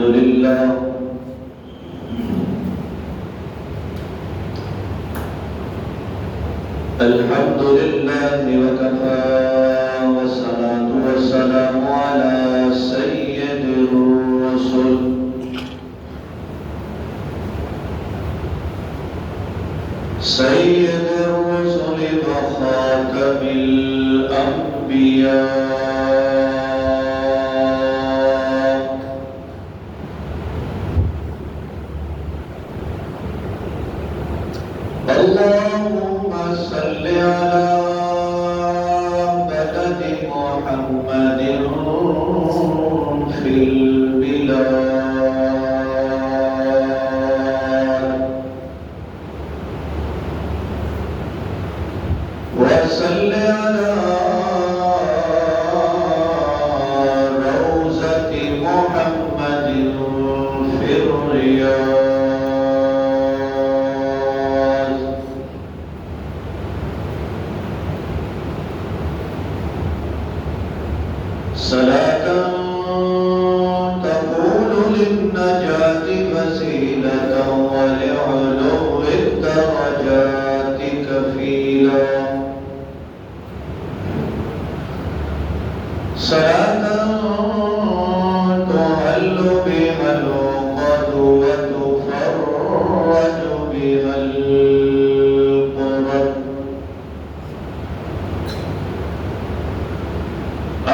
الحمد لله وكفى والصلاة والسلام على سيد الرسل وخاتم الأنبياء اللهم صل على بلد محمد في البلاد وصل على روضة محمد في الرياض صلاة تقول للنجاة وسيلة ولعلو الدرجات كفيلا صلاة تحل بها العقد وتفرج بها الكرب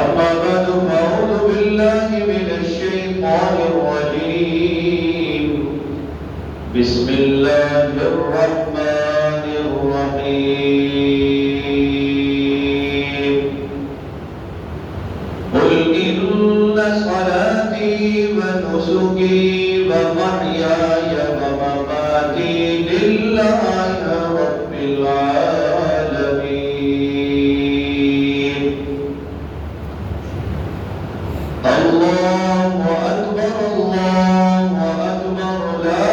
أما بعد فأعوذ بالله من الشيطان الرجيم بسم الله الرحمن الرحيم قل إن صلاتي ونسكي ومحياي ومماتي لله رب العالمين الله أكبر الله أكبر لا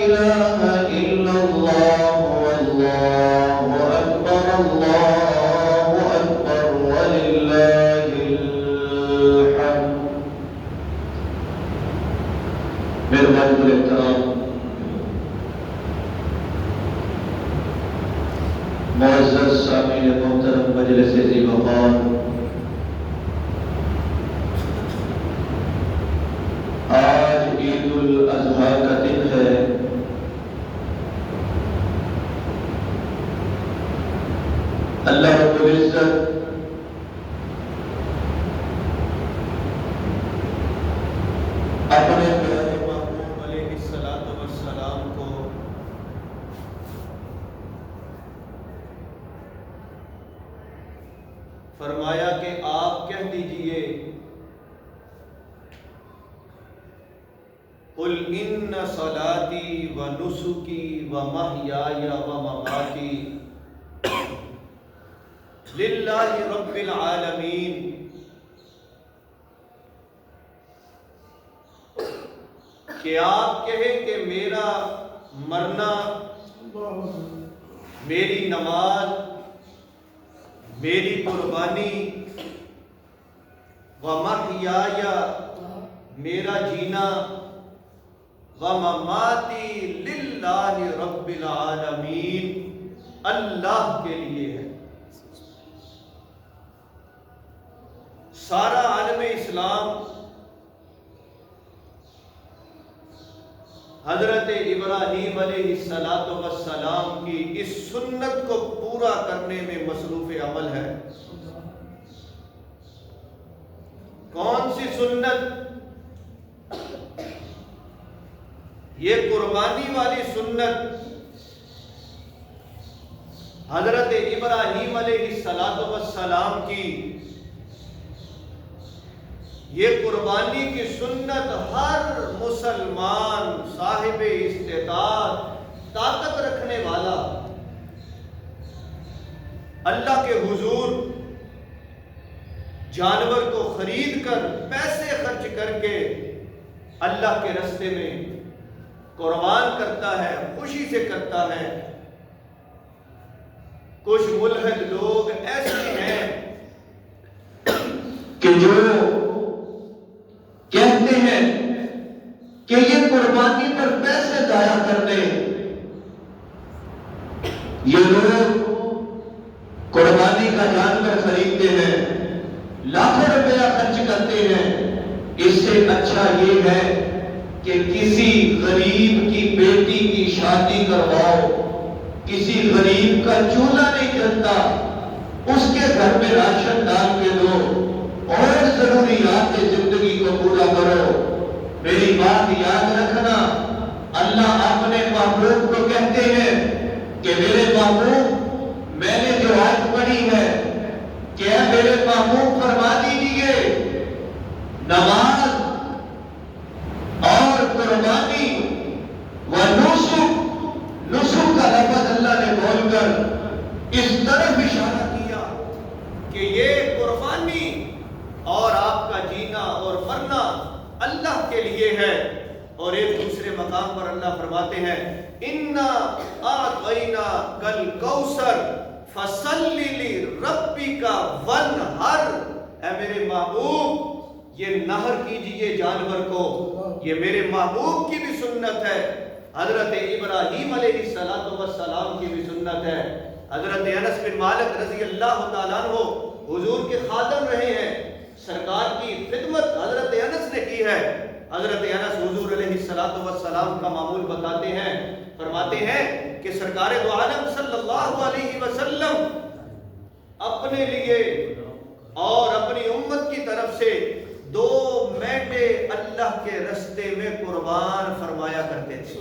إله إلا الله والله أكبر الله أكبر ولله الحمد مہربانی بالاحترام معزز سامعین محترم مجلس ذی وقار آج عید الاضحیٰ کا دن ہے اللہ رب العزت اپنے پیارے محبوب علیہ السلام کو فرمایا کہ آپ کہہ دیجئے قل ان صلاتی و نسکی و محیای و مماتی للہ رب العالمین کہ آپ کہیں کہ میرا مرنا، میری نماز، میری قربانی، ومحیای میرا جینا، ومماتی للہ رب العالمین اللہ کے لیے ہے۔ سارا عالم اسلام حضرت ابراہیم علیہ السلام کی اس سنت کو پورا کرنے میں مصروف عمل ہے۔ کون سی سنت؟ یہ قربانی والی سنت حضرت ابراہیم علیہ السلام کی، یہ قربانی کی سنت ہر مسلمان صاحب استطاعت، طاقت رکھنے والا اللہ کے حضور جانور کو خرید کر، پیسے خرچ کر کے اللہ کے راستے میں قربان کرتا ہے، خوشی سے کرتا ہے۔ کچھ ملحد لوگ ایسے ہیں کہ جو کہتے ہیں کہ یہ قربانی پر پیسے ضائع کرنے، یہ لوگ قربانی کا جانور خریدتے ہیں، لاکھوں روپیہ خرچ کرتے ہیں، اس سے اچھا یہ ہے کہ کسی غریب کی بیٹی کی شادی کرواؤ، کسی غریب کا چولہا نہیں جلتا اس کے گھر میں راشن ڈال کے دو اور ضروریات زندگی کو پورا کرو۔ میری بات یاد رکھنا، اللہ اپنے محبوب کو کہتے ہیں کہ میرے محبوب میں نے جو آیت پڑھی ہے کہ اے میرے محبوب فرما دیجیے نماز اور قربانی و نسک کا لفظ اللہ نے بول کر اس طرف اشارہ کیا کہ یہ قربانی اور آپ کا جینا اور مرنا اللہ کے لیے ہے۔ اور ایک دوسرے مقام پر اللہ فرماتے ہیں اِنَّا أَعْطَيْنَاكَ الْكَوْثَرَ فَصَلِّ لِرَبِّكَ وَانْحَرْ۔ اے میرے محبوب یہ نہر کیجئے جانور کو، یہ میرے محبوب کی بھی سنت ہے، حضرت ابراہیم علیہ السلام کی بھی سنت ہے۔ حضرت انس بن مالک رضی اللہ تعالیٰ عنہ حضور کے خادم رہے ہیں، سرکار کی خدمت حضرت انس نے کی ہے۔ حضرت انس حضور علیہ السلام کا معمول بتاتے ہیں، فرماتے ہیں کہ سرکار دو عالم صلی اللہ علیہ وسلم اپنے لیے اور اپنی امت کی طرف سے 2 مینڈے اللہ کے رستے میں قربان فرمایا کرتے تھے۔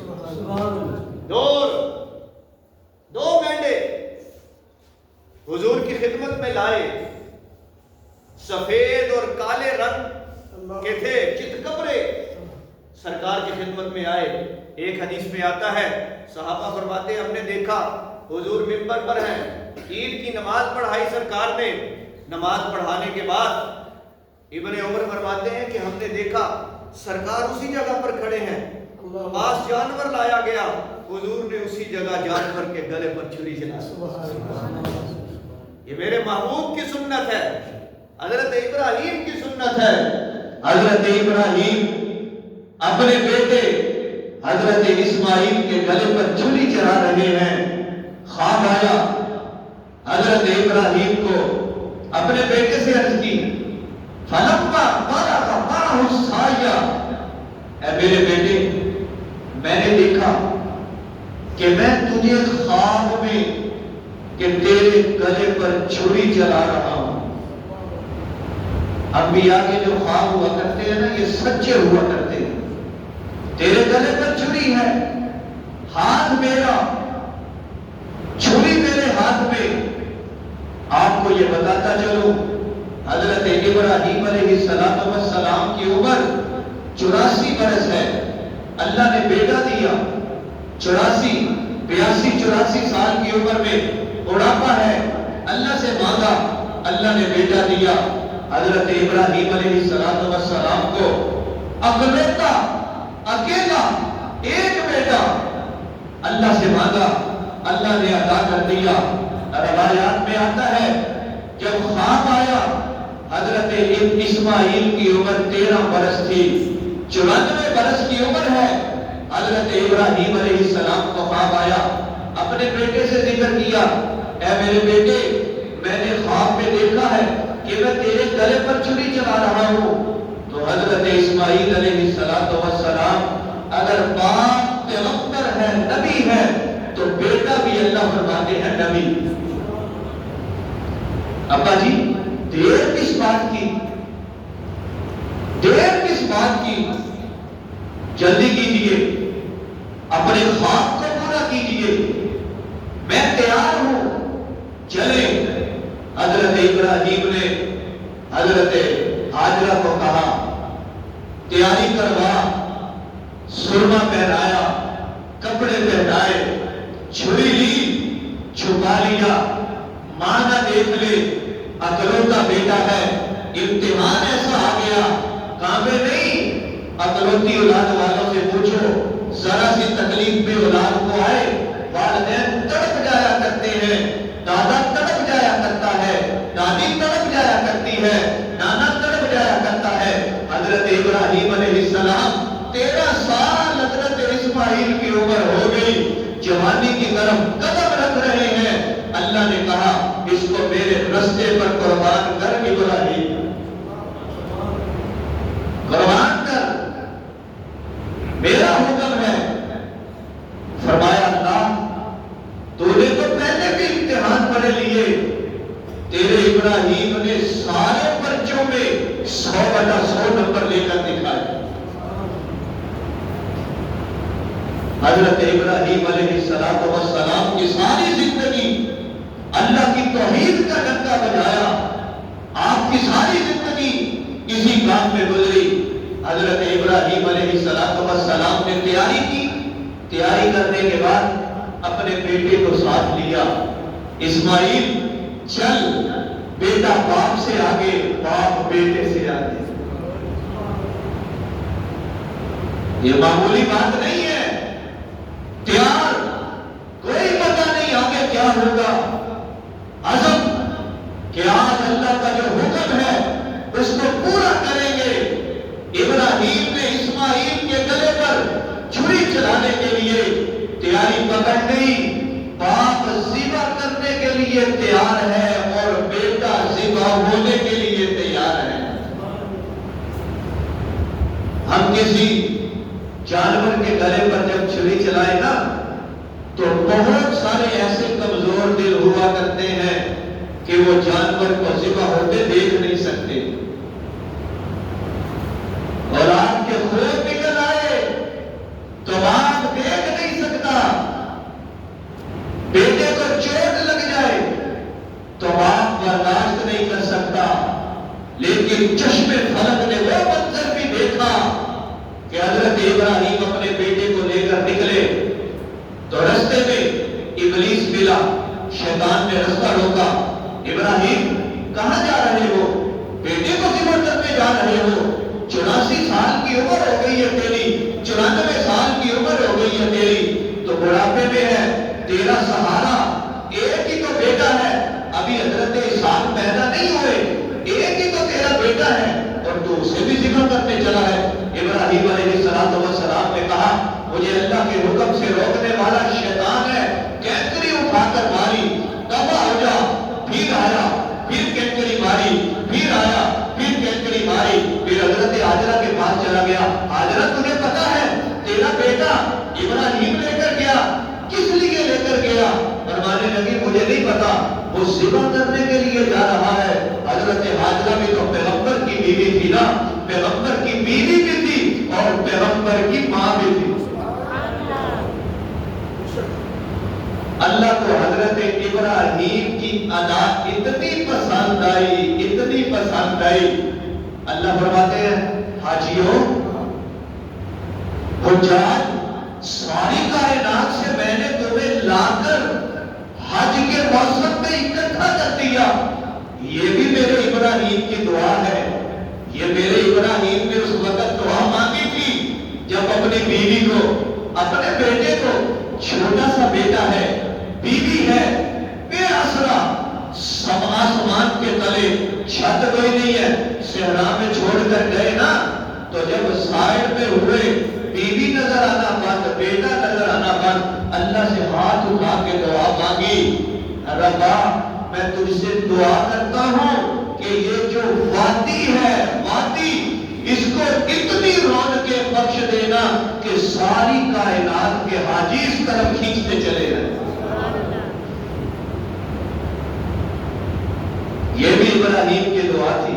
دو مینڈے حضور کی خدمت میں لائے، سفید اور کالے رنگ کے تھے، چتکبرے، سرکار کی خدمت میں آئے۔ ایک حدیث میں آتا ہے صحابہ فرماتے ہیں ہم نے دیکھا حضور منبر پر ہیں، عید کی نماز پڑھائی سرکار نے، نماز پڑھانے کے بعد ابن عمر فرماتے ہیں کہ ہم نے دیکھا سرکار اسی جگہ پر کھڑے ہیں، پاس جانور لایا گیا، حضور نے اسی جگہ جانور کے گلے پر چھری چلا۔ یہ میرے محبوب کی سنت ہے، حضرت ابراہیم کی سنت ہے۔ حضرت ابراہیم اپنے بیٹے حضرت اسماعیل کے گلے پر چھری چلا رہے ہیں، خواب آیا، حضرت ابراہیم کو اپنے بیٹے سے عرض کی فلما بلغ معه السعی، اے میرے بیٹے میں نے دیکھا کہ میں تجھے خواب میں کہ تیرے گلے پر چھری چلا رہا ہوں۔ انبیاء کے جو خواب ہوا کرتے ہیں نا یہ سچے ہوا کرتے ہیں۔ تیرے گلے پر چھری ہے، ہاتھ میرا، چھری میرے ہاتھ میں۔ آپ کو یہ بتاتا چلوں حضرت ابراہیم علیہ السلام کی عمر 84 برس ہے، اللہ نے بیٹا دیا، 84 سال کی عمر میں بڑھاپا ہے، اللہ سے مانگا، اللہ نے بیٹا دیا۔ حضرت ابراہیم علیہ السلام کو اکلوتا اکیلا ایک بیٹا اللہ سے مانگا، اللہ نے عطا کر دیا۔ روایات میں آتا ہے جب خواب آیا حضرت اسماعیل کی عمر 13 برس تھی، 94 برس کی عمر ہے۔ حضرت ابراہیم علیہ السلام کو خواب آیا، اپنے بیٹے سے ذکر کیا، اے میرے بیٹے میں نے خواب میں دیکھا ہے کہ میں تیرے گلے پر چھری چلا رہا ہوں۔ تو حضرت اسماعیل علیہ السلام اگر باپ پیغمبر ہے، نبی ہے، تو بیٹا بھی اللہ فرماتے ہیں نبی۔ ابا جی دیر کس بات کی، دیر کس بات کی، جلدی کیجئے، اپنے خواب کو پورا کیجئے، میں تیار ہوں، چلیں۔ حضرت ابراہیم نے حضرت حاجرہ کو کہا تیاری کروا، سرما پہنایا، کپڑے پہنائے، چھری لی، چھپا لیا، ماں نہ دیکھ لے، اکلوتا بیٹا ہے، امتحان ایسا آ گیا، کامے نہیں، اکلوتی اولاد والوں سے پوچھو، ذرا سی تکلیف میں اولاد کو آئے، والدین تڑپ جایا کرتے ہیں، دادا تڑپ جایا کرتا ہے، دادی تڑپ جایا کرتی ہے، نانا تڑپ جایا کرتا ہے۔ حضرت ابراہیم علیہ السلام 13 سال حضرت اسماعیل کی عمر ہو گئی، جوانی کی طرف قدم رکھ رہے ہیں۔ اللہ نے کہا اس کو میرے رستے پر قربان کر ابراہیم، قربان کر، میرا حکم ہے۔ فرمایا اللہ تو نے تو پہلے بھی امتحان پڑھ لیے، تیرے ابراہیم نے سارے پرچوں میں 100/100 نمبر لے کر دکھائے۔ حضرت ابراہیم علیہ السلام کی ساری زندگی اللہ کی توحید کا ڈنکا بجایا، آپ کی ساری زندگی اسی کام میں گزری۔ حضرت ابراہیم علیہ السلام نے تیاری کی، تیاری کرنے کے بعد اپنے بیٹے کو ساتھ لیا۔ اسماعیل چل، بیٹا باپ سے آگے، باپ بیٹے سے آگے۔ یہ معمولی بات نہیں ہے، تیار، کوئی پتہ نہیں آگے کیا ہوگا، عزم کہ آج اللہ کا جو حکم ہے اس کو پورا کریں گے۔ ابراہیم نے اسماعیل کے گلے پر چھری چلانے کے لیے تیاری پکڑ گئی، باپ ذبح کرنے کے لیے تیار ہے اور بیٹا ذبح ہونے کے لیے تیار ہے۔ ہم کسی جانور کے گلے پر جب چھری چلائے نا تو بہت سارے ایسے کمزور دل ہوا کرتے ہیں کہ وہ جانور کو ذبح ہوتے دیکھ نہیں سکتے، اور آپ کے خون نکل آئے تو باپ دیکھ نہیں سکتا، بیٹے کو چوٹ لگ جائے تو باپ برداشت نہیں کر سکتا۔ لیکن چشم فلک نے وہ منظر بھی دیکھا کہ حضرت ابراہیم اپنے بیٹے کو لے کر نکلے تو رستے میں ابلیس ملا، شیطان نے رستہ روکا۔ ابراہیم کہاں جا رہے ہو؟ بیٹے کو ذبح کرنے جا رہے ہو؟ 84 سال کی عمر ہو گئی ہے تیری، 94 سال کی عمر ہو گئی ہے تیری، تو بڑھاپے میں ہے، تیرا سہارا ایک ہی تو بیٹا ہے، ابھی حضرت اسحاق پیدا نہیں ہوئے، ایک ہی تو تیرا بیٹا ہے اور تو اسے بھی ذبح کرنے چلا ہے۔ ابراہیم علیہ السلام نے کہا مجھے اللہ کے حکم سے روکنے والا شیطان ہے، کینکری اٹھا کر ماری، تباہ ہو جا، پھر آیا، پھر کینکری ماری، پھر آیا، پھر کینکری ماری، پھر حضرت ہاجرہ کے پاس چلا گیا۔ ہاجرہ تجھے پتا ہے تیرا بیٹا ابراہیم لے کر گیا، کس لیے لے کر گیا؟ فرمانے لگی مجھے نہیں پتا، وہ ذبح کرنے کے لیے جا رہا ہے۔ حضرت ہاجرہ بھی تو پیغمبر کی بیوی تھی نا، پیغمبر کی بیوی بھی تھی اور پیغمبر کی ماں بھی تھی۔ اللہ کو حضرت ابراہیم کی ادا اتنی پسند آئی، اتنی پسند آئی، اللہ فرماتے ہیں حاجیوں، حجاج، ساری کائنات سے میں نے تمہیں لا کر حج کے موسم میں اکٹھا کر دیا، یہ بھی میرے ابراہیم کی دعا ہے۔ یہ میرے ابراہیم نے اس وقت دعا مانگی تھی جب اپنی بیوی کو، اپنے بیٹے کو، چھوٹا سا بیٹا ہے، بیوی ہے، بے آسرا، آسمان کے تلے چھت کوئی نہیں ہے، صحرا میں چھوڑ کر گئے نا، تو جب سائڈ میں ہوئے، بیوی نظر آنا بند، بیٹا نظر آنا بند، اللہ سے ہاتھ اٹھا کے دعا مانگی، ربا میں تجھ سے دعا کرتا ہوں کہ یہ جو وادی ہے، وادی، اس کو اتنی رونقیں بخش دینا کہ ساری کائنات کے حاجی اس طرف کھینچتے چلے گئے۔ یہ بھی ابراہیم کی دعا تھی۔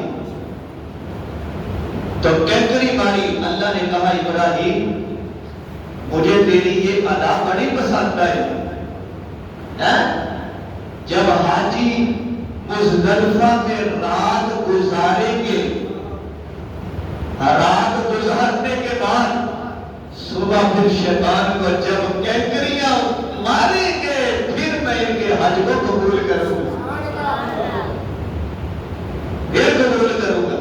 تو کینکری ماری، اللہ نے کہا ابراہیم مجھے تیری یہ ادا بڑی پسند ہے، جب حاجی مزدلفہ میں رات گزاریں گے، رات گزارنے کے بعد صبح پھر شیطان کو جب کینکریاں ماریں گے پھر میں ان کے حج کو قبول کروں گا، پھر قبول کروں گا۔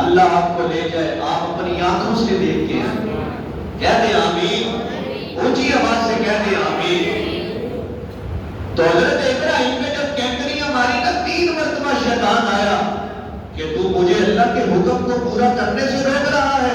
اللہ آپ کو لے جائے، آپ اپنی آنکھوں سے دیکھ کے کہہ دیں آمین، اونچی آواز سے کہہ دیں آمین۔ تو حضرت ابراہیم نے جب کینکریاں ماری نا، 3 مرتبہ شیطان آیا کہ تو مجھے اللہ کے حکم کو پورا کرنے سے روک رہا ہے،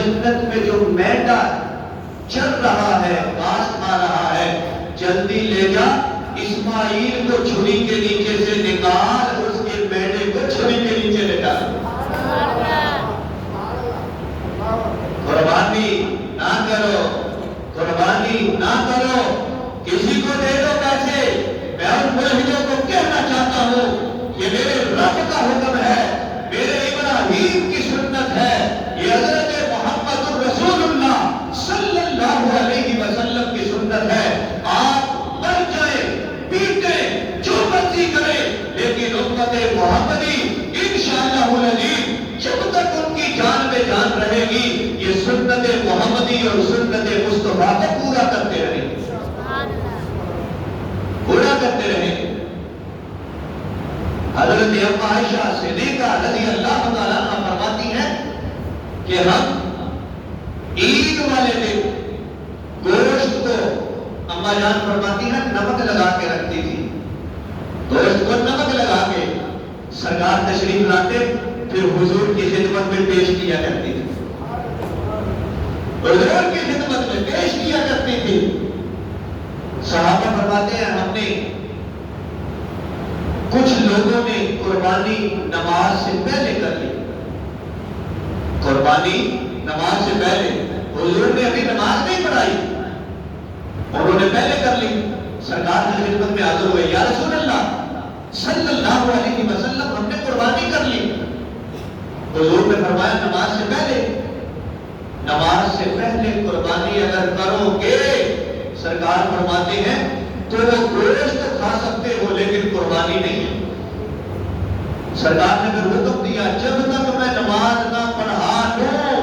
جنت میں جو میڈا چل رہا ہے، گھاس کھا رہا ہے، جلدی لے جا اسماعیل کو چھری کے نیچے سے نکال، اس کے میڈے کو چھری کے نیچے لے ڈال۔ قربانی نہ کرو، قربانی نہ کرو، کسی کو دے دو پیسے۔ میں ان ملحدوں کو کہنا چاہتا ہوں یہ میرے رب کا حکم ہے، میرے ابراہیم کی سنت ہے، یہ حضرت محمد الرسول اللہ صلی اللہ علیہ وسلم کی سنت ہے۔ آپ مر جائیں، پیٹیں، جو مرضی کریں، لیکن امت محمدی انشاءاللہ العزیز جب تک ان کی جان میں جان رہے گی یہ سنت محمدی اور سنت مصطفیٰ کو پورا کرتے رہیں گے، پورا کرتے رہیں گے۔ حضرت اما عائشہ صدیقہ رضی اللہ تعالیٰ عنہ فرماتی ہیں کہ ہم عید والے دن گوشت کو اما جان فرماتی ہیں نمک لگا کے رکھتی تھی، گوشت کو نمک لگا کے سرکار تشریف لاتے پھر حضور کی خدمت میں پیش کیا کرتی تھی، حضور کی خدمت میں پیش کیا کرتی تھی۔ صحابہ فرماتے ہیں ہم نے کچھ لوگوں نے قربانی نماز سے پہلے کر لی، قربانی نماز سے پہلے، حضور نے ابھی نماز نہیں پڑھائی، انہوں نے پہلے کر لی، سرکار کی خدمت میں حاضر ہوئے، یا رسول اللہ صلی اللہ علیہ وسلم ہم نے قربانی کر لی۔ حضور نے فرمایا نماز سے پہلے، نماز سے پہلے قربانی اگر کرو گے، سرکار فرماتے ہیں تو وہ گوشت کھا سکتے ہو لیکن قربانی نہیں ہے۔ سرکار نے پھر حکم دیا جب تک میں نماز نہ پڑھا لوں،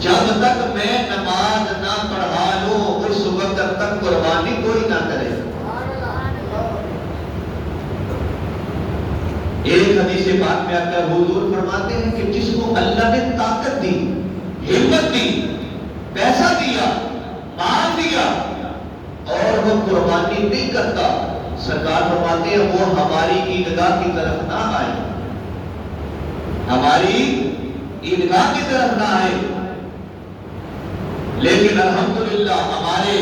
جب تک میں نماز نہ پڑھا لوں اس وقت تک قربانی کوئی نہ کرے۔ ایک حدیث پاک میں آتا ہے حضور فرماتے ہیں کہ جس کو اللہ نے طاقت دی، ہمت دی، پیسہ دیا، مال دیا اور وہ قربانی نہیں کرتا، سرکار فرماتے ہیں وہ ہماری عیدگاہ کی طرف نہ آئے، ہماری عیدگاہ کی طرف نہ آئے۔ لیکن الحمدللہ ہمارے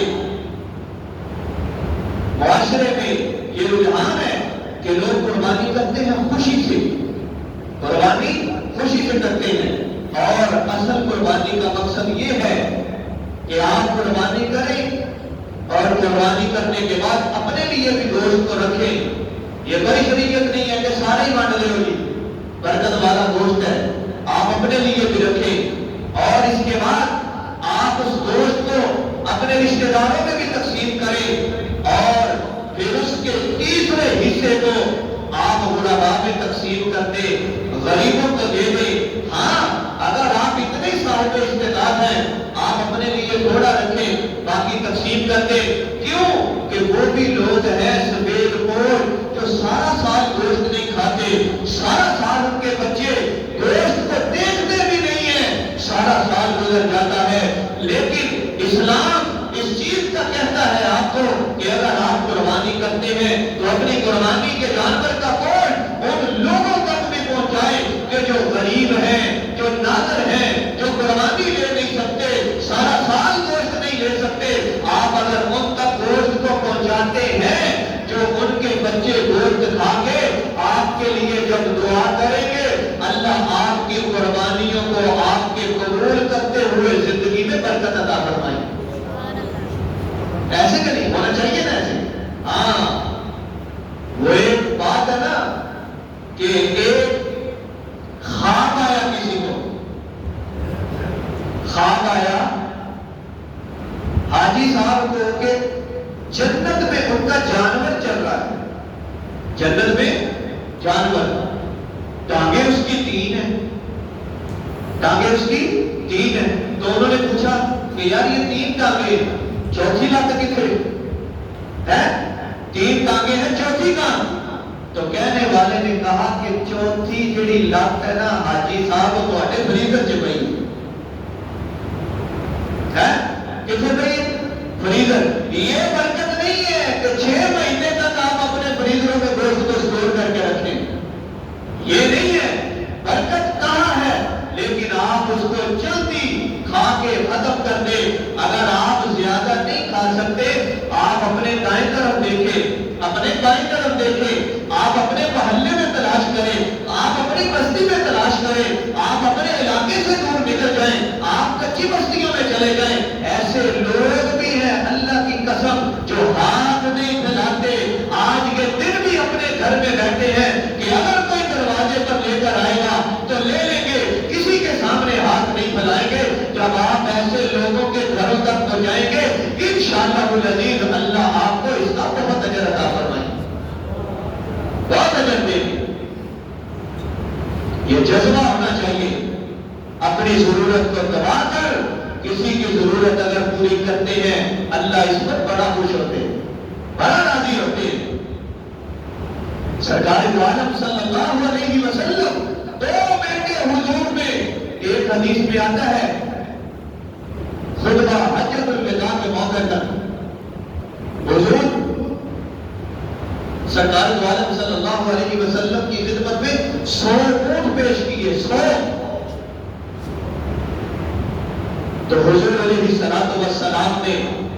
معاشرے میں یہ رجحان ہے کہ لوگ قربانی کرتے ہیں خوشی سے، قربانی خوشی سے کرتے ہیں، اور اصل قربانی کا مقصد یہ ہے کہ آپ قربانی کریں اور قربانی کرنے کے بعد اپنے لیے بھی گوشت کو رکھیں۔ یہ کوئی شریعت نہیں ہے کہ سارے ہی بانٹ لے ہوگی، برکت والا گوشت ہے، آپ اپنے لیے بھی رکھیں اور اس کے بعد آپ اس گوشت کو اپنے رشتہ داروں میں بھی تقسیم کریں اور پھر اس کے تیسرے حصے کو آپ غرباء میں تقسیم کر دیں، غریبوں کو دے دیں۔ ہاں اگر آپ اتنے صاحب استطاعت ہیں آپ اپنے لیے تھوڑا رکھیں، باقی تقسیم کر دیں۔ کیوں کہ وہ بھی لوگ ہیں سفید پوش جو سارا سال گوشت نہیں کھاتے، سارا سال ان کے بچے گوشت کو دیکھتے بھی نہیں ہیں، سارا سال گزر جاتا ہے، لیکن اسلام اس چیز کا کہتا ہے آپ کو کہ اگر آپ قربانی کرتے ہیں تو اپنی قربانی کے جانور کا گوشت ان لوگوں تک بھی پہنچائے کہ جو غریب ہیں، جو نادر ہیں، جو قربانی لے نہیں سکتے، سارا سال گوشت نہیں لے سکتے۔ آپ اگر ان تک گوشت کو پہنچاتے ہیں جو ان کے بچے گوشت کھا کے آپ کے لیے جب دعا کریں گے، اللہ آپ کی قربانیوں کو آپ کے قبول کرتے ہوئے زندگی میں برکت عطا فرمائے۔ ایسے کہ نہیں ہونا چاہیے نا ایسے؟ ہاں وہ ایک بات ہے نا کہ ایک خواب آیا، کسی کو خواب آیا حاجی صاحب کو کہ جنت میں ان کا جانور چل رہا ہے، جنت میں جانور، ٹانگیں اس کی 3 ہیں، ٹانگیں اس کی 3 ہیں۔ تو انہوں نے پوچھا کہ یار یہ 3 ٹانگیں چوتھی لات کتنے ہے؟ 3 ٹانگیں ہیں، چوتھی کہاں؟ تو کہنے والے نے کہا کہ چوتھی جڑی لات ہے نا حاجی صاحب وہ تواڈے فریزر چ پئی ہے، کتنے پئی؟ فریزر۔ یہ برکت نہیں ہے کہ 6 مہینے تک آپ اپنے فریزروں میں گوشت کو اسٹور کر کے رکھیں، یہ نہیں ہے، برکت کہاں ہے؟ لیکن آپ اس کو جلدی کھا کے ختم کر دے. اگر آپ زیادہ نہیں کھا سکتے آپ اپنے دائیں طرف دیکھیں، اپنے بائیں طرف دیکھیں، آپ اپنے محلے میں تلاش کریں، آپ اپنی بستی میں تلاش کریں، آپ اپنے علاقے سے دور نکل جائیں، آپ کچی بستیوں میں چلے جائیں. ایسے لوگ بھی ہیں اللہ کی قسم جو ہاتھ نہیں پھیلاتے. آج یہ دن بھی اپنے گھر میں بیٹھے ہیں کہ اگر کوئی دروازے پر لے کر آئے گا تو لے لیں گے، کسی کے سامنے ہاتھ نہیں پھیلائیں گے. جب آپ ایسے لوگوں کے گھروں تک تو جائیں گے انشاءاللہ العزیز اللہ آپ کو اس کا بہت اجر عطا فرمائے، بہت اجر دے گی. یہ جذبہ ہونا چاہیے. اپنی ضرورت کو دبا کر کسی کی ضرورت اگر پوری کرتے ہیں اللہ اس پر بڑا خوش ہوتے ہیں، بڑا راضی ہوتے ہیں. سرکار دو عالم صلی اللہ علیہ وسلم 2 بیٹے حضور میں. ایک حدیث میں آتا ہے خطبہ حجۃ الوداع کے موقع پر حضور سرکار دو عالم صلی اللہ علیہ وسلم کی خدمت میں 100 اونٹ پیش کیے. 100. تو حضور علیہ السلام نے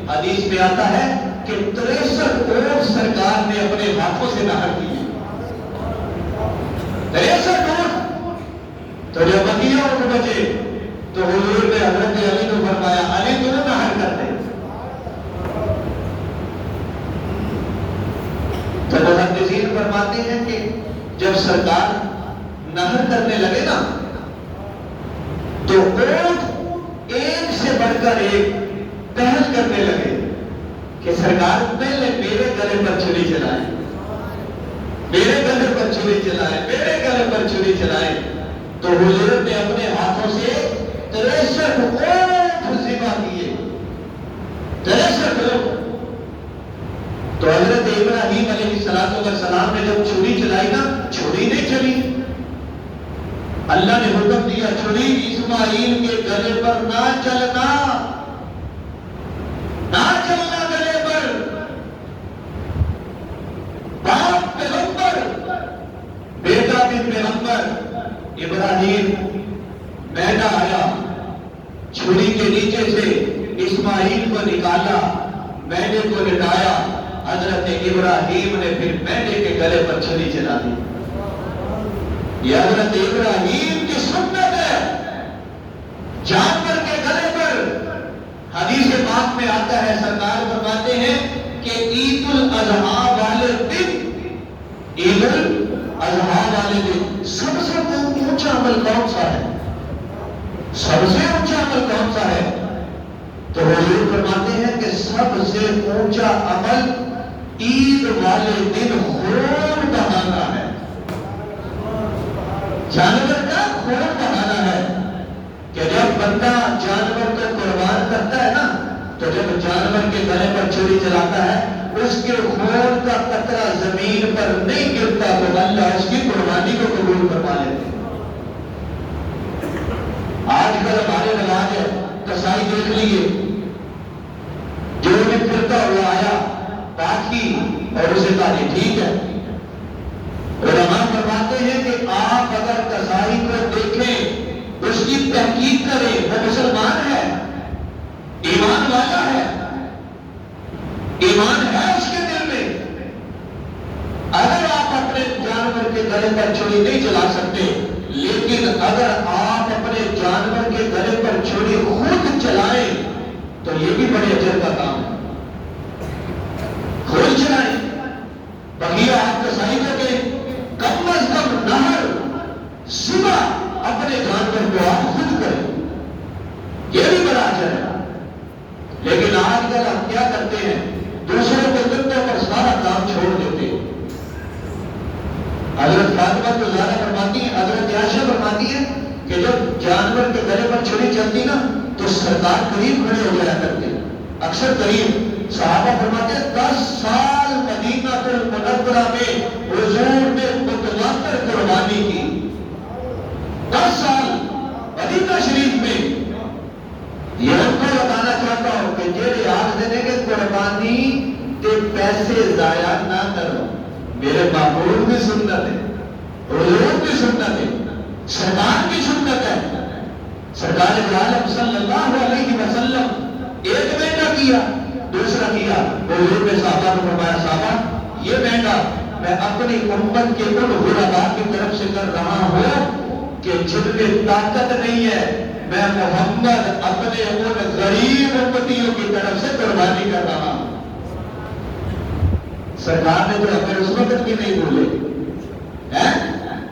حدیث میں آتا ہے کہ 63 اونٹ سرکار نے اپنے ہاتھوں سے نہر کیے. 63 اونٹ. تو جب بقیہ اونٹ بچے تو حضور نے حضرت علی کو فرمایا علی تو نہر کر دے. تو محدثین فرماتے ہیں کہ جب سرکار نہر کرنے لگے نا تو اونٹ ایک سے بڑھ کر ایک پہل کرنے لگے کہ سرکار پہلے میرے گلے پر چھری چلائیں، میرے گلے پر چھری چلائیں، میرے گلے پر چھری چلائیں. تو حضور نے اپنے ہاتھوں سے 63 اونٹ ذبح کیے. 63 اونٹ. تو حضرت ابراہیم علیہ السلام نے جب چھری چلائی نا چھری نہیں چلی. اللہ نے حکم دیا چھری اسماعیل کے گلے پر نہ چلنا، نہ چلنا گلے پر. باپ پیغمبر، بیٹا بھی پیغمبر. ابراہیم بیٹا آیا، چھری کے نیچے سے اسماعیل کو نکالا، بیٹے کو لٹایا. حضرت ابراہیم نے پھر بیٹے کے گلے پر چھری چلا دی. یہ حضرت ابراہیم کی سنت ہے. جانور کے گلے پر حدیث پاک میں آتا ہے سرکار فرماتے ہیں کہ عید الاضحیٰ والے دن، عید الاضحیٰ والے دن سب سے اونچا عمل کون سا ہے؟ سب سے اونچا عمل کون سا ہے؟ تو حضور فرماتے ہیں کہ سب سے اونچا عمل عید والے دن خون بہانا ہے. جانور کا خون بہانا ہے. کہ جب بندہ جانور کو قربان کرتا ہے نا تو جب جانور کے گلے پر چھری چلاتا ہے اس کے خون کا قطرہ زمین پر نہیں گرتا تو اللہ اس کی قربانی کو قبول فرما لیتے. آج کل ہمارے رواج ہے کسائی دیکھ لیے جو بھی پھرتا ہوا آیا بات کی اور اسے کہا کہ ٹھیک ہے. علماء فرماتے ہیں کہ آپ اگر کسائی کو دیکھیں اس کی تحقیق کریں وہ مسلمان ہے، ایمان والا ہے، ایمان ہے اس کے دل میں. اگر آپ اپنے جانور کے گلے پر چھری نہیں چلا سکتے لیکن اگر آپ اپنے جانور کے گلے پر چھری خود چلائیں تو یہ بھی بڑے اجر کا کام ہے. خود چلائیں. بقیہ آپ کسائی کو کہ کم از کم نہر صبح اپنے جانور کو آپ خود کریں، یہ بھی بڑا اجر ہے. لیکن آج کل ہم کیا کرتے ہیں دوسروں کے کندھوں پر سارا کام چھوڑ دیتے ہیں. حضرت فاطمہ کو زیادہ فرماتی ہے، حضرت عائشہ فرماتی ہے کہ جب جانور کے گلے پر چھری چلتی نا تو سرکار قریب کھڑے ہو جایا کرتے ہیں، اکثر قریب. صحابہ فرماتے ہیں 10 سال مدینہ المنورہ میں حضور نے متواتر قربانی کی. 10 سال مدینہ شریف میں. یہ ہم کو بتانا چاہتا ہوں کہ یہ یاد دینے کے قربانی کے پیسے ضائع نہ کرو. میرے معمول بھی سنت ہے، حضور بھی سنت ہے، سرکار بھی سنت ہے. سرکار دو عالم صلی اللہ علیہ وسلم ایک مہینہ کیا، دوسرا کیا، حضور نے صحابہ کو فرمایا صحابہ یہ مہینہ میں اپنی امت کے ان غرباء کی طرف سے کر رہا ہوں کہ جن میں طاقت نہیں ہے، میں محمد اپنے ان غریب امتیوں کی طرف سے قربانی کر رہا ہوں۔ سرکار نے تو ہمیں اس وقت بھی نہیں بھولے،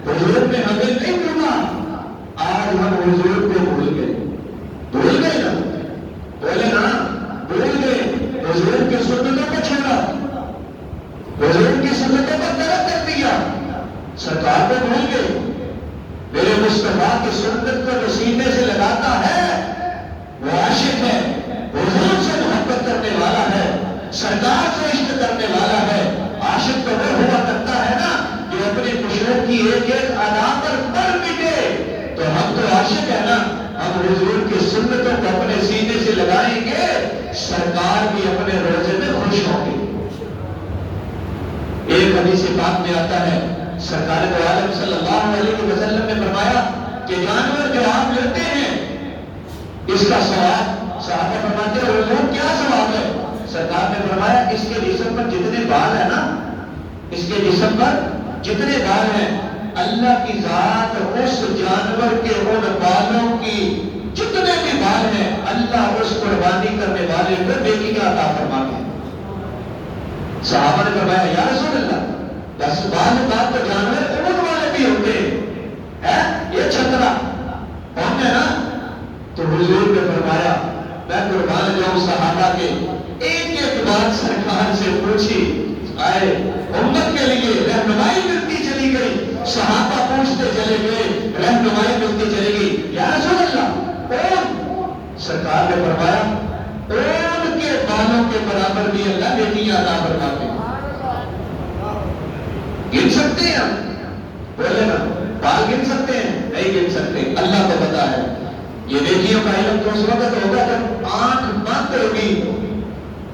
حضور نے ہمیں نہیں بھولا، آج ہم حضور کو بھول گئے نا، بولے نا بھول گئے، حضور کی سنتوں کو چھوڑا، حضور کی سنتوں کو ترک کر دیا، سرکار کو بھول گئے۔ میرے مصطفیٰ کی سنت کو جو سینے سے لگاتا ہے وہ عاشق ہے، حضور سے محبت کرنے والا ہے، سرکار سے عشق کرنے والا ہے۔ عاشق تو وہ ہوا کرتا ہے نا جو اپنی خوشیوں کی ایک ایک ادا پر مر مٹے، تو ہم تو عاشق ہے نا، ہم حضور کی سنتوں کو اپنے سینے سے لگائیں گے، سرکار بھی اپنے روزے میں خوش ہوں گے۔ ایک حدیث پاک میں آتا ہے، سرکار دو عالم صلی اللہ علیہ وسلم نے فرمایا کہ جانور جو آپ لیتے ہیں اس کا ثواب، صحابہ فرماتے ہیں حضور کیا ثواب ہے؟ سرکار نے فرمایا اس کے جسم پر جتنے بال ہیں نا، اس کے جسم پر جتنے بال ہیں، اللہ کی ذات اس جانور کے ان بالوں کی جتنے بھی بال ہیں اللہ اس قربانی کرنے والے کو نیکی کا عطا فرماتے ہیں۔ صحابہ نے فرمایا یا رسول اللہ بس بعض بات تو جانور اونٹ والے بھی ہوتے ہیں، یہ چھترا کون ہے نا؟ تو حضور نے فرمایا میں قربان جاؤں صحابہ کے ایک ایک بات سرکار سے پوچھی، آئے امت کے لیے رہنمائی ملتی چلی گئی، صحابہ پوچھتے چلے گئے، رہنمائی ملتی چلی گئی، یا رسول اللہ کون؟ سرکار نے فرمایا اونٹ کے بالوں کے برابر بھی اللہ نیکیاں عطا فرماتے ہیں۔ گن سکتے ہیں ہم؟ بولے نا بال گن سکتے ہیں؟ نہیں گن سکتے، اللہ کو پتا ہے۔ یہ نیکیوں کا علم تو اس وقت ہوگا جب آنکھ بند ہوگی،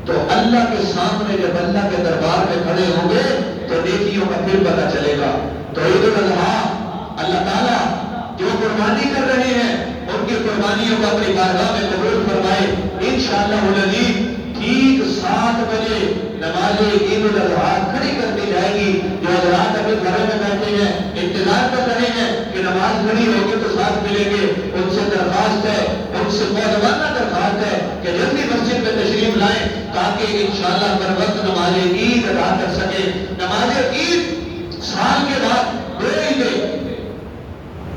تو اللہ کے سامنے جب اللہ کے دربار میں کھڑے ہوں گے تو نیکیوں کا پھر پتہ چلے گا۔ تو عید الاضحیٰ اللہ تعالیٰ جو قربانی کر رہے ہیں ان کی قربانیوں کو اپنی بارگاہ میں قبول فرمائے۔ انشاءاللہ العزیز ٹھیک 7 بجے نماز عید الاضحیٰ کھڑی کر دی جائے گی۔ جو حضرات ابھی گھروں میں بیٹھے ہیں انتظار کر رہے ہیں کہ نماز کھڑی ہوگی تو ساتھ ملیں گے، ان سے درخواست ہے، ان سے موجودانہ درخواست ہے کہ جلدی مسجد میں تشریف لائیں تاکہ انشاءاللہ بر وقت نماز عید ادا کر سکے۔ نماز عید سال کے بعد 2 عیدیں،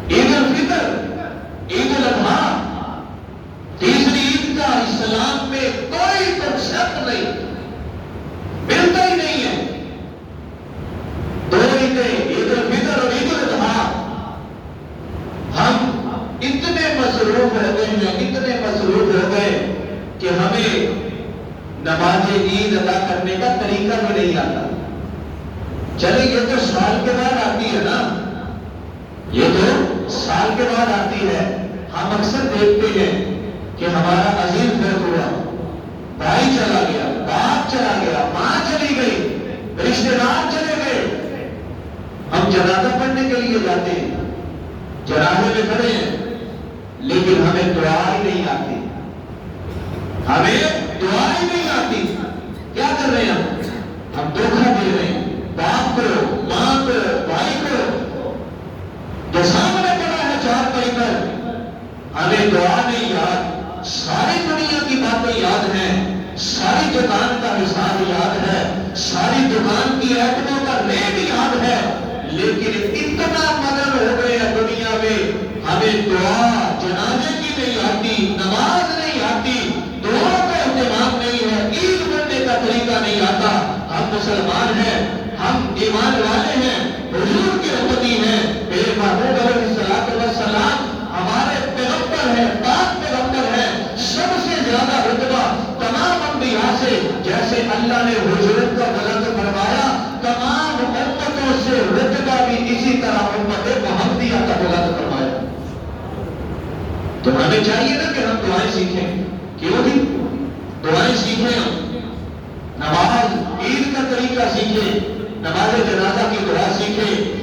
عید الفطر، عید الاضحیٰ، تیسری عید کا اسلام میں کوئی کنسپٹ نہیں، ملتا ہی نہیں ہے۔ 2 عیدیں، عید الفطر اور عید الاضحیٰ، ہم اتنے مصروف ہو گئے ہیں، اتنے مصروف ہو گئے کہ ہمیں نماز عید ادا کرنے کا طریقہ بھی نہیں آتا۔ چلے یہ تو سال کے بعد آتی ہے نا، یہ تو سال کے بعد آتی ہے۔ ہم اکثر دیکھتے ہیں کہ ہمارا عزیز فوت ہوا، بھائی چلا گیا، باپ چلا گیا، ماں چلی گئی، رشتے دار چلے گئے، ہم جنازہ پڑھنے کے لیے جاتے ہیں، جنازے میں کھڑے ہیں، لیکن ہمیں دعا ہی نہیں آتی، ہمیں دعا ہی نہیں آتی۔ کیا کر رہے ہیں ہم دھوکہ دے رہے ہیں باپ کو، ماں کو، بھائی کو، جو سامنے پڑا ہے 4 پائی پر، ہمیں دعا نہیں یاد، ساری دنیا کی باتیں یاد ہیں، ساری دکان کا حساب یاد ہے، ساری دکان کی ایٹموں کا ریٹ یاد ہے، لیکن اتنا مگن ہو گئے ہیں دنیا میں، ہمیں دعا جنازے کی نہیں آتی، نماز نہیں آتی، دعا کا اہتمام نہیں ہے، عید بننے کا طریقہ نہیں آتا۔ ہم مسلمان ہیں، ہم ایمان والے ہیں، حضور کے امتی ہیں، میرے محبوب علیہ السلام ہمارے پیغمبر ہیں، پاک پیغمبر ہیں، سب سے زیادہ رتبہ تمام انبیاء سے، جیسے اللہ نے حضور کا بلند فرمایا، تمام امتوں سے رتبہ بھی اسی طرح امت محمدیہ کا بلند فرمایا۔ تو ہمیں چاہیے نا کہ ہم دعائیں سیکھیں، کیوں بھی دعائیں سیکھیں، ہم نماز عید کا طریقہ سیکھیں، نماز جنازہ کی دعا سیکھیں۔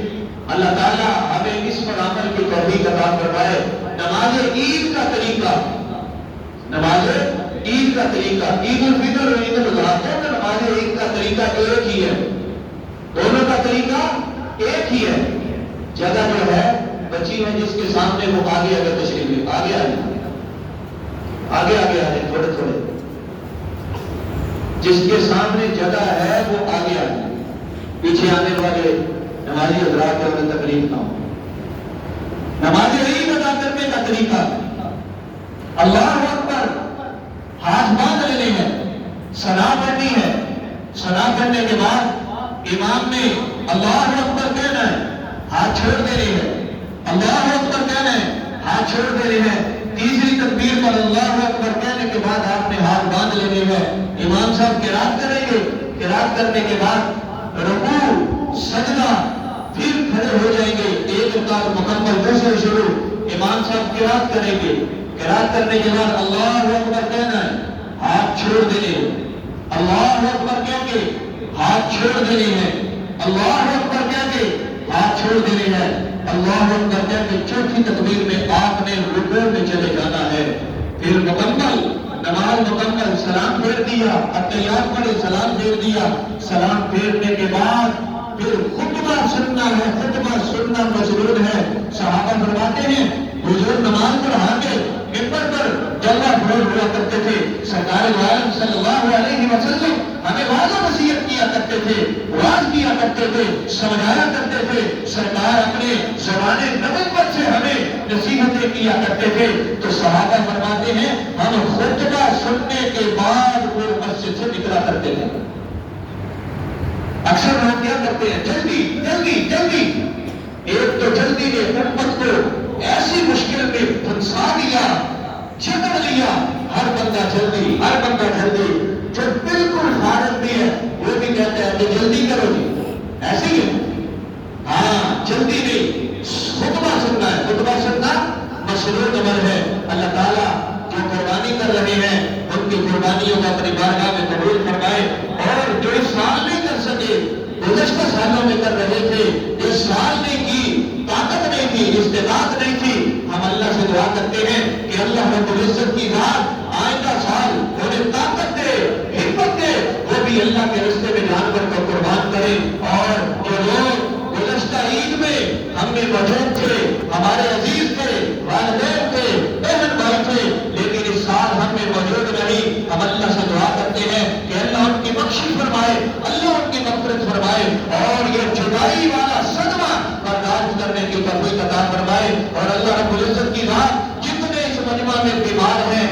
اللہ تعالیٰ ہمیں اس پر عمل کی توفیق عطا فرمائے۔ نماز عید کا طریقہ، نماز عید کا طریقہ، عید الفطر اور عید الاضحیٰ میں نماز عید کا طریقہ ایک ہی ہے، دونوں کا طریقہ ایک ہی ہے۔ جگہ جو ہے بچی ہے جس کے سامنے وہ آگے آگے تشریف لے، آگے آگے تھوڑے تھوڑے، جس کے سامنے جگہ ہے وہ آگے آگے، پیچھے آنے والے نمازی حضرات کو ہمیں تکلیف نہ ہو۔ نماز عید ادا کرنے کا طریقہ، اللہ اکبر، ہاتھ باندھ لینے ہیں، ثنا پڑھنی ہے، ثنا کرنے کے بعد امام نے اللہ اکبر کہنا ہے، ہاتھ چھوڑ دینے ہیں، اللہ اکبر کہنا ہے، ہاتھ چھوڑ دینے ہیں۔ تیسری تکبیر پر اللہ اکبر کہنے کے بعد آپ نے ہاتھ باندھ لینے ہیں۔ امام صاحب قرات کریں گے، قرات کرنے کے بعد رکوع، سجدہ، پھر کھڑے ہو جائیں گے، ایک رکعت مکمل دوسرے شروع، امام صاحب قرات کریں گے، قرات کرنے کے بعد اللہ اکبر کہنا ہے، ہاتھ چھوڑ دینے ہیں، اللہ اکبر کہہ کے ہاتھ چھوڑ دینے ہیں، اللہ اکبر کہہ کے ہاتھ چھوڑ دینے ہیں، اللہ اکبر کہہ کے چوتھی تکبیر میں آپ نے رکوع میں چلے جانا ہے۔ پھر مکمل نماز مکمل، سلام پھیر دیا، اتحیات پڑھے، سلام پھیر دیا، سلام پھیرنے کے بعد پھر خطبہ سننا ہے، خطبہ سننا مشروط ہے۔ صحابہ فرماتے ہیں حضور نماز پڑھا کے ممبر پر جلوہ فروز ہوا کرتے تھے، سرکار دو عالم صلی اللہ علیہ وسلم ہمیں واعظ و نصیحت کیا کرتے تھے، واعظ کیا کرتے تھے، سمجھایا کرتے تھے، سرکار اپنے زبان نبوت سے ہمیں نصیحتیں کیا کرتے تھے۔ تو صحابہ فرماتے ہیں ہم خطبہ سننے کے بعد وہ مسجد سے نکلا کرتے تھے۔ اکثر لوگ کیا کرتے ہیں جلدی جلدی جلدی، ایک تو جلدی نے امت کو ایسی مشکل میں پھنسا دیا، جکڑ لیا، ہر بندہ جلدی، ہر بندہ جلدی، جو بالکل فارغ بھی ہے وہ بھی کہتا ہے کہ جلدی کرو جی، ایسے ہی ہے، ہاں جلدی نہیں، خطبہ سننا ہے، خطبہ سننا مشروط عمل ہے۔ اللہ تعالیٰ جو قربانی کر رہے ہیں ان کی قربانیوں کو اپنی بارگاہ میں قبول فرمائے، اور جو اس سال نہیں کر سکے گزشتہ سالوں میں کر رہے تھے، اس سال نے کی طاقت نہیں تھی، استطاعت نہیں تھی، ہم اللہ سے دعا کرتے ہیں کہ اللہ رب العزت کی ذات آئندہ سال انہیں طاقت دے، ہمت دے، وہ بھی اللہ کے راستے میں جانور کو قربان کرے۔ اور جو لوگ گزشتہ عید میں ہم میں موجود تھے، ہمارے عزیز تھے، والدین تھے، بہن بھائی تھے، لیکن اس سال ہم میں موجود نہیں، ہم اللہ سے دعا کرتے ہیں کہ اللہ ان کی بخشش فرمائے، اللہ ان کی مغفرت فرمائے، اور یہ جدائی والا صدمہ برداشت کرنے کی توفیق عطا فرمائے۔ اور اللہ رب العزت کی ذات جتنے اس مجمع میں بیمار ہیں